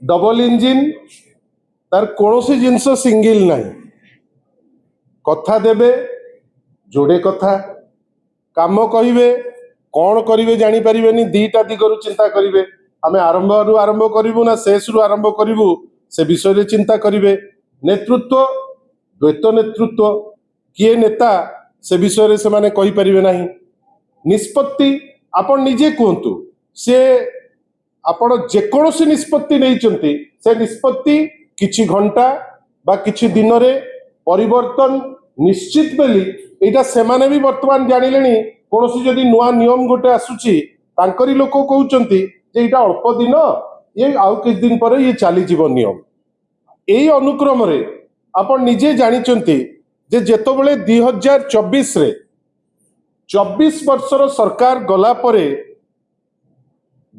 Double engine तार कौन सी जिनस single ना कथा देवे जोड़े कथा काम कहे कौन करेंगे जानीपर दीटा दिगरु चिंता करेंगे आम आरंभ करूँ ना शेष रु आरंभ करूँ से विषय चिंता करेंगे नेतृत्व द्वैत नेतृत्व किए नेता से विषय से माने कहि परिबे नाही निष्पत्ति आपण निजे कहतु से आपण जेकोसी निष्पत्ति नहीं से निष्पत्ति किछि घंटा बा किछि दिन रे परिवर्तन निश्चित बेली एटा से माने भी वर्तमान जानिलेनी कोनोसी जदि नुआ नियम गोटे आसुची तांकरी लोक कहउचंती जे एटा अल्प दिन ये आउ किछ दिन पर ये चली जीव नियम एई अनुक्रम रे आपण निजे जानिचंती जे जेतबेले 2024 रे 24 वर्षर सरकार गला परे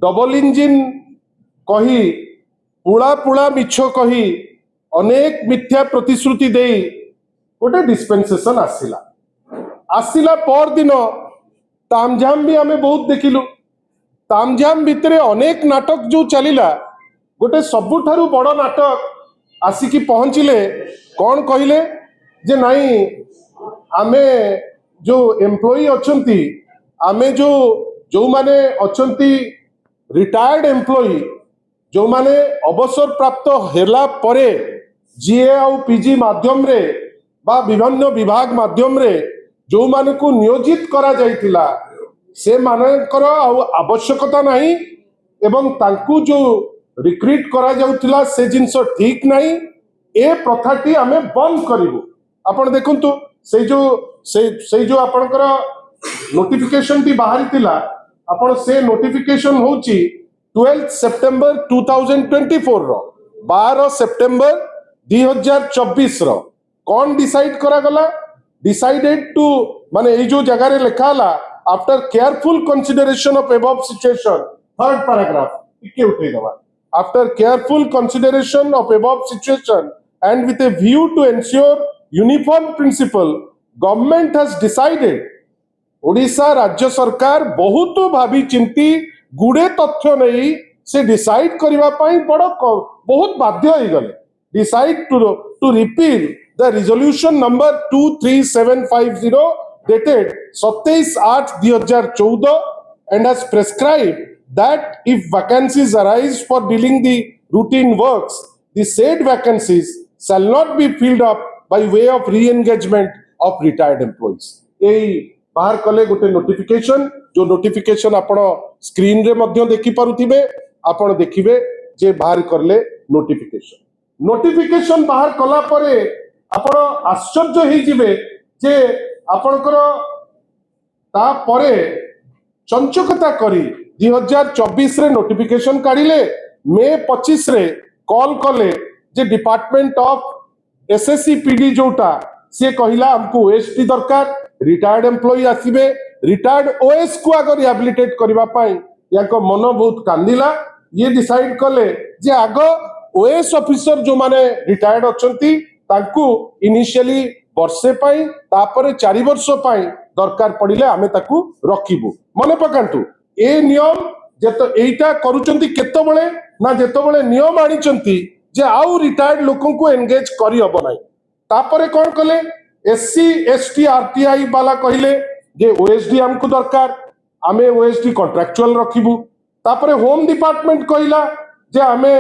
डबल इंजिन कही पुला पुला मिछ कही अनेक मिथ्या प्रतिश्रुति दे गोटे डिस्पेंसेशन आसिला पर दिन तामझाम भी आमे बहुत देखिलु तामझाम भितरे अनेक नाटक जो चलिला गोटे सबुठारु बड़ नाटक आसिकी पहुंचिले कौन कहले जे नहीं आमे जो एम्प्लॉई अछंती आमे जो माने अछंती रिटायर्ड एम्प्लॉई जो माने अवसर प्राप्त हेला परे जीए आउ पीजी माध्यम रे बा विभिन्न विभाग माध्यम रे जो माने को नियोजित करा जाइतिला से मानकर आउ आवश्यकता नहीं एवं तांकु जो रिक्रूट करा जाउतिला से जिंस ठीक नहीं ए प्रथाटी आमे बंद करिवु आपण देखंतु से जो आपनकर नोटिफिकेशन टी बाहरी तिला आपण से नोटिफिकेशन होची 12 सेप्टेम्बर 2024 रो 12 सेप्टेम्बर 2024 रो कौन डिसाइड करा गला डिसाइडेड टू माने ए जो जगह रे लिखा ला after careful consideration of above situation third paragraph के उठे दवा after careful consideration of above situation and with a view to ensure uniform principle government has decided Odisha राज्य सरकार बहुत भाभी चिंती गुड़े तथ्य नहीं से डिसाइड करबा पई बड़ बहुत बाध्य हो गले decide to repeal the resolution number 23750 dated 27/8/2014 and has prescribed that if vacancies arise for dealing the routine works the said vacancies shall not be filled up by way of re-engagement of retired employees ei बाहर कले गोटे notification जो notification आपण screen रे मध्य देखि पारुथिबे आपण देखिबे जे बाहर करले नोटिफिकेशन बाहर कला परे आपण आश्चर्य हे जिवे जे आपणकर ता परे चंचकता करी 2024 रे नोटिफिकेशन काढिले मे 25 रे कॉल कले जे डिपार्टमेंट ऑफ एसएससी पीडी जोटा से कहिला हमको ओएसटी दरकार रिटायर्ड एम्प्लॉई आसीबे रिटायर्ड ओएस को आगर रिहैबिलिटेट करबा पई याको मन बहुत कांदिला ये डिसाइड कले जे आग ओएस ऑफिसर जो माने रिटायर्ड अछंती तांकू इनिशियली वर्षे पई तापरे 4 वर्ष पई दरकार पड़िले आमे ताकू रखिबु मने पकांतु ए नियम जेतो एटा करूचंती केतबेले ना जेतबेले नियम आनिचंती जे आउ रिटायर्ड लोकन को एंगेज करी हबो नाही तापरे कोन कले एससी एसटी आरटीआई वाला कहले जे ओएसडी हमको दरकार आमे ओएसडी कॉन्ट्रैक्चुअल रखिबु तापरे होम डिपार्टमेंट कहला जे आमे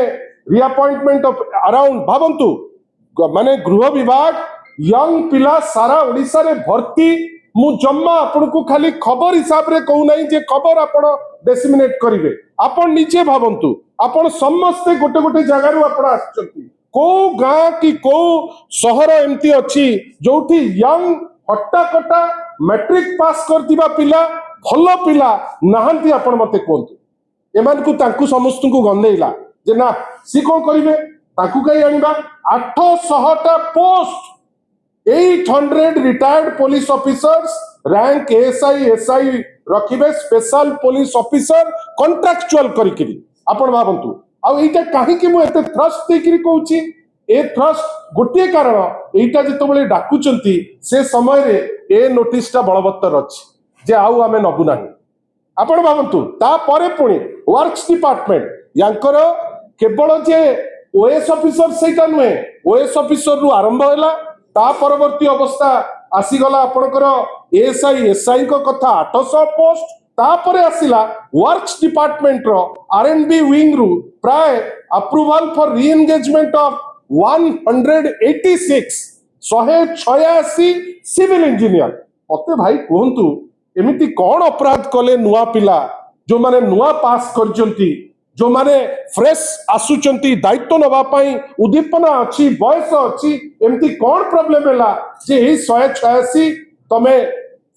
रिअपॉइंटमेंट ऑफ अराउंड भाबंतु माने गृह विभाग यंग पिला सारा ओडिसा रे भर्ती मु जम्मा आपन को खाली खबर हिसाब रे कहू नाही जे खबर आपण डिसेमिनेट करिवे आपण नीचे भाबंतु आपण समस्त गोटे गोटे जगह रु आपण आछंती को गाँ कि को सहर एमती अच्छी जोठी यंग हट्टा कटा मैट्रिक पास करतिबा पिला भलो पिला नाहंती आपण मते कोंतु एमान को तांकु समस्त को गंदेइला जे ना सी कोन करिवे ताकु कई आनिबा 800 टा post 800 retired police officers rank ASI SI रखिबे स्पेशल पुलिस ऑफिसर कॉन्ट्रैक्चुअल करिकिरी आपण भाबंतु आउ एटा काहे कि मु एते थ्रस्ट देकरी कहूची ए थ्रस्ट गोटे कारण एटा जेतबेले डाकुचंती से समय रे ए नोटिसटा बलवत्तर अछि जे आउ आमे नबु नाही आपण भाबंतु ता परे पुणी वर्क्स डिपार्टमेंट यांकर केवल जे ओएस ऑफिसर सेटा नुहे ओएस ऑफिसर रु आरंभ हैला ता परवर्ती अवस्था आसीगला आपणकर एएसआई एसआई को कथा 800 पोस्ट तापर आसिला वर्क्स डिपार्टमेंट रो आरएनबी विंग रु प्राय approval for reengagement of 186 186 civil engineer मते भाई कहतु एमिति कौन अपराध कले नुआ पिला जो माने नुआ पास करजंती जो माने फ्रेश आसुचंती दायित्व नबा पई उद्दीपना अछि बयस अछि एमिति कौन प्रॉब्लम हैला जे एही 186 तमे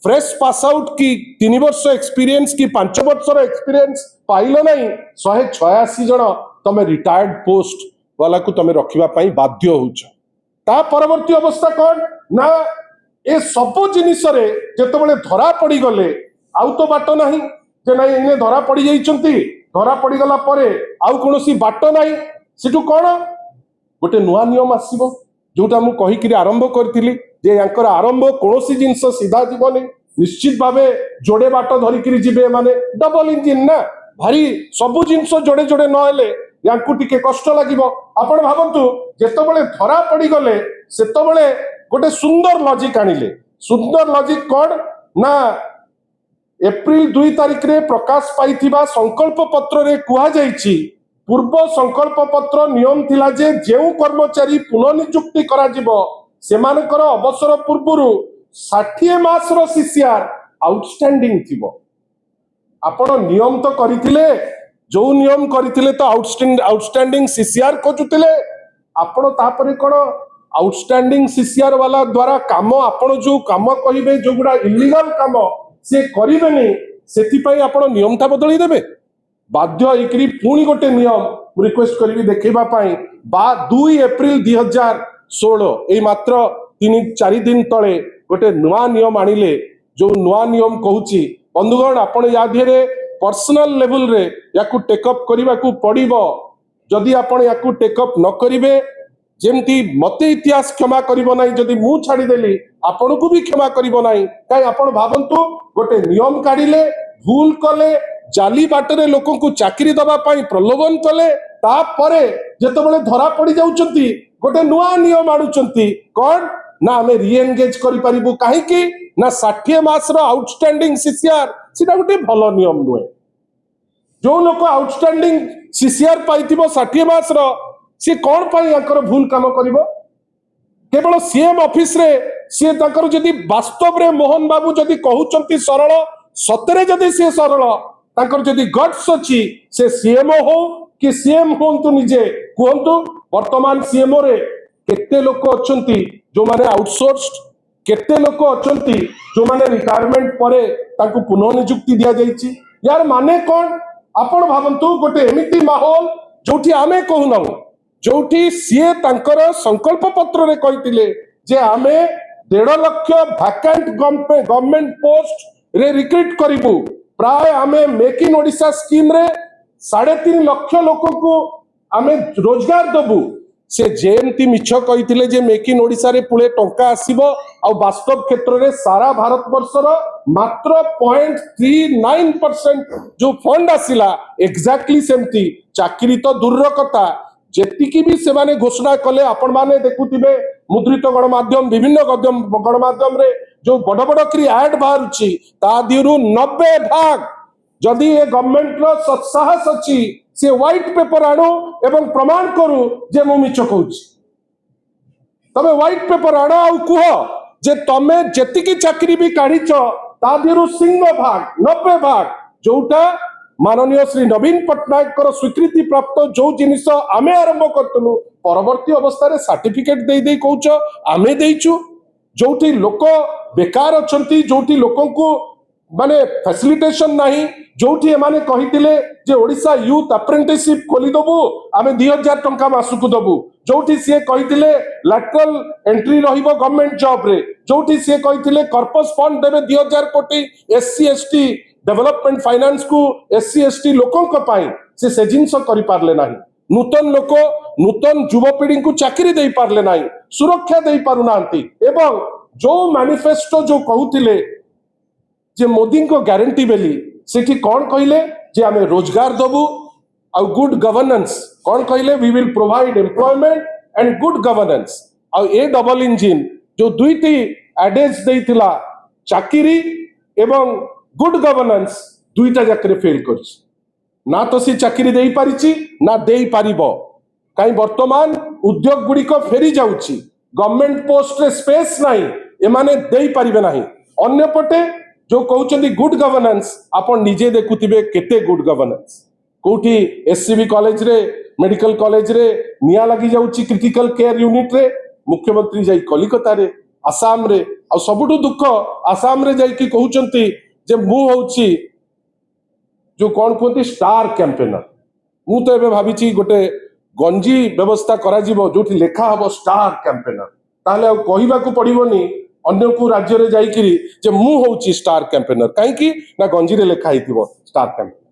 फ्रेश पास आउट की 3 वर्ष एक्सपीरियंस की 5 वर्षर एक्सपीरियंस पाइलो नहीं 186 जन तमे रिटायर्ड पोस्ट वाला को तमे रखिबा पई बाध्य होछ ता परवर्ती अवस्था कौन ना ए सब जिनिस रे जेतबेले धरा पड़ी गले आउ तो बाट नाही जे नाही इने धरा पड़ी जाइचंती धरा पड़ी गला परे आउ कोनोसी बाट नाही सिटु कोन गोटे नुआ नियम आसीबो जोटा मु कहि कि आरंभ करथिली जे यांकर आरंभ कोनोसी जिंस सीधा जीवनी निश्चित भावे जोड़े बाट धरि कि जिबे माने डबल इंजिन ना भारी सब जिंस जोड़े जोड़े न हेले यांकु टिके कष्ट लागिबो आपण भाबंतु जेतबेले धरा पड़ी गले सेतबेले गोटे सुंदर लॉजिक आनिले सुंदर लॉजिक कोड ना एप्रिल 2 तारिख रे प्रकाश पाइथिबा संकल्प पत्र रे कुहा जाईची पूर्व संकल्प पत्र नियम थिला जे जेउ कर्मचारी पुनर्नियुक्ति करा जिवो सेमानकर अवसर पूर्वरु 60 मास रो सीसीआर आउटस्टैंडिंग थिबो आपण नियम तो करिथिले जो नियम करिथिले तो आउटस्टैंडिंग सीसीआर खोजुतिले आपण तापरे कोन आउटस्टैंडिंग सीसीआर वाला द्वारा काम आपण जो काम कहिबे जो गुडा इलीगल काम से करिबेनी सेति पई आपण नियमटा बदली देबे बाध्य एकरी पुणी गोटे नियम रिक्वेस्ट करिवि देखैबा पई 2 एप्रिल 2016 ए मात्र 3-4 दिन तळे गोटे नुआ नियम आनिले जो नुआ नियम कहूची बंधुगण आपण या धिरे पर्सनल लेवल रे याकू टेकअप करिबा को पड़िबो जदि आपण याकू टेकअप न करिवे जेमती मते इतिहास क्षमा करिबो नाही जदि मु छाडी देली आपण को भी क्षमा करिबो नाही काई आपण भाबंतु गोटे नियम काढिले भूल कले जाली बाटरे लोक को चाकरी दबा पाई प्रलोभन कले तापरे जेतबेले धरा पड़ी जाउचंती गोटे नुआ नियम आडुचंती कोन ना हमें री एंगेज करि परिबु काहे कि ना 60 मास रो आउटस्टैंडिंग सीसीआर सिटा गोटे भलो नियम नुए जो लोक आउटस्टैंडिंग सीसीआर पाइथिबो 60 मास रो सी कौन पाई याकर भूल काम करिवो केवल सीएम ऑफिस रे सी ताकर जदि वास्तव रे मोहन बाबू जदि कहउचंती सरल सतरे जदि सी सरल ताकर जदि गट्स अछि से सीएम हो कि सीएम होंतु निजे कहंतु वर्तमान सीएम रे केते लोक अछंती जो माने आउटसोर्स्ड केते लोक अछंती जो माने रिटायरमेंट परे ताकू पुनः नियुक्ति दिया जाईची यार माने कोन आपण भाबंतु गोटे एमिति माहौल जोठी आमे कहूना जोठी सीए तांकर संकल्प पत्र रे कहितिले जे आमे 1.5 लाख वैकेंट गवर्नमेंट पोस्ट रे रिक्रूट करिबु प्राय आमे मेक इन ओडिशा स्कीम रे 3.5 लाख लोक को आमे रोजगार दबु से जेमती मिछ कहितिले जे मेक इन ओडिशा रे पुळे टंका आसीबो आ वास्तव क्षेत्र रे सारा भारत वर्षर मात्र 0.39% जो फंड आसिला एग्जैक्टली सेमती चाकरी तो दूर कथा जेतिकी भी से माने घोषणा कले आपण माने देखुथिबे मुद्रित गणमाध्यम विभिन्न गणमाध्यम रे जो बड़ बड़ करी ऐड बाहरुची ता दिरु 90 भाग जदि ए गवर्नमेंट रो सत्साहस अछि से व्हाइट पेपर आनो एवं प्रमाण करू जे मु मिछ कहूची तमे व्हाइट पेपर आनो आ कुह जे तमे जेतिकी चाकरी भी काढिछ ता दिरु सिंह भाग 90 भाग जोटा माननीय श्री नवीन पट्टनायक कर स्वीकृति प्राप्त जो जिनिस आमे आरंभ करतलु परवर्ती अवस्था रे सर्टिफिकेट दे दे कहउछ आमे देइछु जोठी लोक बेकार अछंती जोठी लोकन को माने फैसिलिटेशन नाही जोठी माने कहितिले जे ओडिशा यूथ अप्रेंटिसशिप खोली दबु आमे 2000 टंका मासुकु दबु जोठी से कहितिले लैटरल एंट्री रहिबो गवर्नमेंट जॉब रे जोठी से कहितिले कॉर्पस फंड देबे 2000 कोटी एससी एसटी डेवलपमेंट फाइनेंस को एससी एसटी लोकों को पाई से जिनस करि पारले नाही नूतन लोक नूतन युवपीढ़ी को चाकरी दे पारले नाही सुरक्षा दे पारु नांती एवं जो मैनिफेस्टो जो कहउतिले जे मोदी को गारंटी बेली सेठी कौन कहिले जे आमे रोजगार दबु आउ गुड गवर्नेंस कौन कहले we will provide employment and good governance आउ ए डबल इंजिन जो दुईटी एडेज देइथिला चाकरी एवं गुड गवर्नेंस दुईटा जाकरे फेल करछि ना तो सी चाकरी देई पारिछि ना देई पारिबो कहीं वर्तमान उद्योग गुड़िक फेरी जाउछि गवर्नमेंट पोस्ट रे स्पेस नाही एमाने देई पारिबे नाही अन्यपटे जो कहउछन्ती गुड गवर्नेंस आपण निजे देखुथिबे केते गुड गवर्नेंस कोठी एससीबी कॉलेज रे मेडिकल कॉलेज रे निया लागि जाउछि क्रिटिकल केयर यूनिट रे मुख्यमंत्री जाई कलिकता रे आसाम रे आ सबुठु दुख आसाम रे जाई कि कहउछन्ती जे मु होउछि जो कौन कहते स्टार कैंपेनर मु तो एबे भाबिछि गोटे गंजी व्यवस्था करा जिवो जोठी लेखा हबो स्टार कैंपेनर ताले आ कहिबा को पड़िबोनी अन्य को राज्य रे जाई किरी जे मु होउछि स्टार कैंपेनर काहे कि ना गंजी रे लेखा हितिबो स्टार कैंपेनर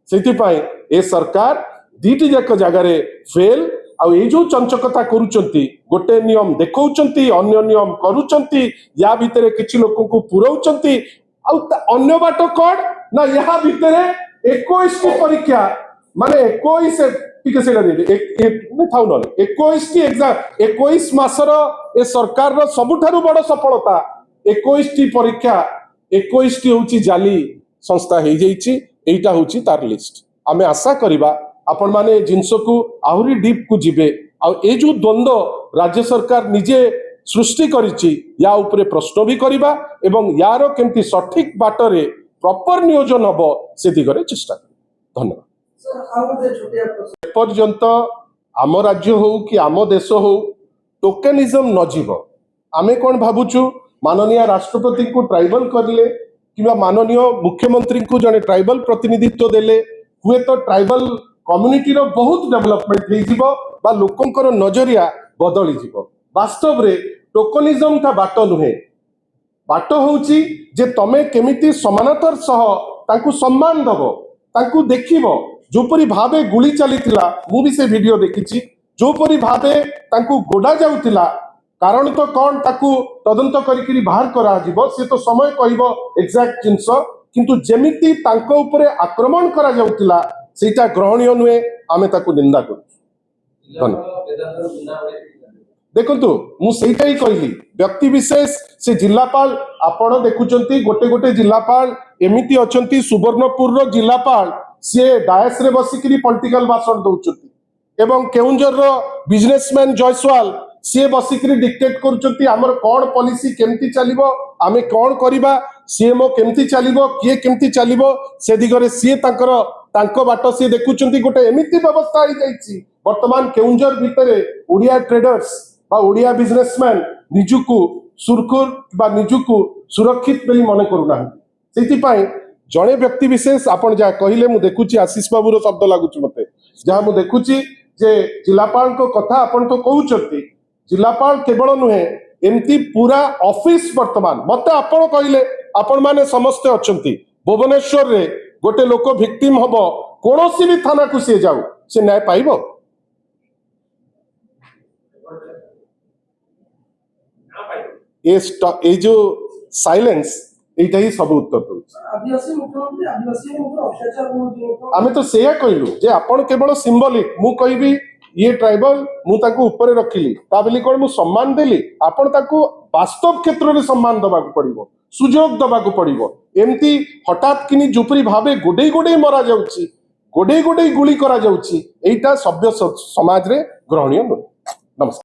सेति पाई ए सरकार दीटी जाक जगह रे फेल आ ए जो चंचकता करूचंती गोटे नियम देखौचंती अन्य नियम करूचंती या भितरे किछि लोक को पुरौचंती आ अन्य बाट कोड ना यहाँ भितरे 21 टी परीक्षा माने 21 टिके सेला दे एक थाउ न 21 टी एग्जाम 21 मासर ए सरकार रो सबुठारु बड़ सफलता 21 टी परीक्षा 21 टी होची जाली संस्था हे जाईची एटा होची तार लिस्ट आमे आशा करिबा आपण माने जिंस को आहुरी डीप को जिबे आ ए जो द्वंद्व राज्य सरकार निजे सृष्टि करिछि या उपरे प्रश्न भी करिबा एवं यार केमती सठिक बाटरे प्रॉपर नियोजन हबो से दिगरे चेष्टा करिबा धन्यवाद पर्यंत आम राज्य हो कि आम देश हो टोकेनिज्म न जीवो आमे कोन भाबुछु माननीय राष्ट्रपति को ट्राइबल करले किबा माननीय मुख्यमंत्री को जने ट्राइबल प्रतिनिधित्व देले हुए तो ट्राइबल कम्युनिटी रो बहुत डेवलपमेंट हे जीवो बा लोकंकर नजरिया बदली जीवो वास्तव रे टोकनिज्म ता बाट नुहे बाट होउची जे तमे केमिति समानतर सह तांकु सम्मान दबो तांकु देखिबो जोपरी भाबे गुली चलीतिला मु भी से वीडियो देखिछि जोपरी भाबे तांकु गोडा जाउतिला कारण तो कोन ताकु तदंत करिकरी बाहर करा जिवो से तो समय कहबो एग्जैक्ट जिंस किंतु जेमिति तांको ऊपरे आक्रमण करा जाउतिला सेटा ग्रहणीय नुहे आमे ताकु निंदा करू देखंतु मु सेटा ही कहली व्यक्ति विशेष से जिलापाल आपण देखुचंती गोटे गोटे जिलापाल एमिति अछंती सुवर्णपुर रो जिलापाल से डायस रे बसिकरी पॉलिटिकल भाषण दउचंती एवं केउंझर रो बिजनेसमैन जयसवाल से बसिकरी डिक्टेट करूचंती हमर कोन पॉलिसी केमती चलिबो आमे कोन करिबा सीएमओ केमती चलिबो किए केमती चलिबो से दिगरे सी तांको बाट से देखुचंती गोटे एमिति व्यवस्था ही जाईची वर्तमान केउंझर भितरे ओडिया ट्रेडर्स बा ओडिया बिजनेसमैन निजुकु सुरखुर बा निजुकु सुरक्षित बोली मन करूना सेति पाई जड़े व्यक्ति विशेष आपण जा कहले मु देखुची आशीष बाबूर शब्द लागुची मते जहाँ मु देखुची जे जिलापाल को कथा आपण तो कहउचंती जिलापाल केवल नुहे एमती पूरा ऑफिस वर्तमान मते आपण कहले आपण माने समस्त अछंती भुवनेश्वर रे गोटे लोक विक्टिम हबो कोनोसी भी थाना को से जाऊ से न्याय पाइबो ये जो साइलेंस एटा ही सब उत्तर आमे तो सेया कहलु जे आपण केवल सिंबलिक मु कहबी ये ट्राइबल मु ताको ऊपर रखिली ता बेली कोन मु सम्मान देली आपण ताको वास्तव क्षेत्र रे सम्मान दबा को पड़िबो सुजोग दबा को पड़िबो एमती हठात किनी जुपरी भाबे गोडे गोडे मरा जाउची गोडे गोडे गुली करा जाउची एटा सभ्य समाज रे ग्रहणीय नमस्कार।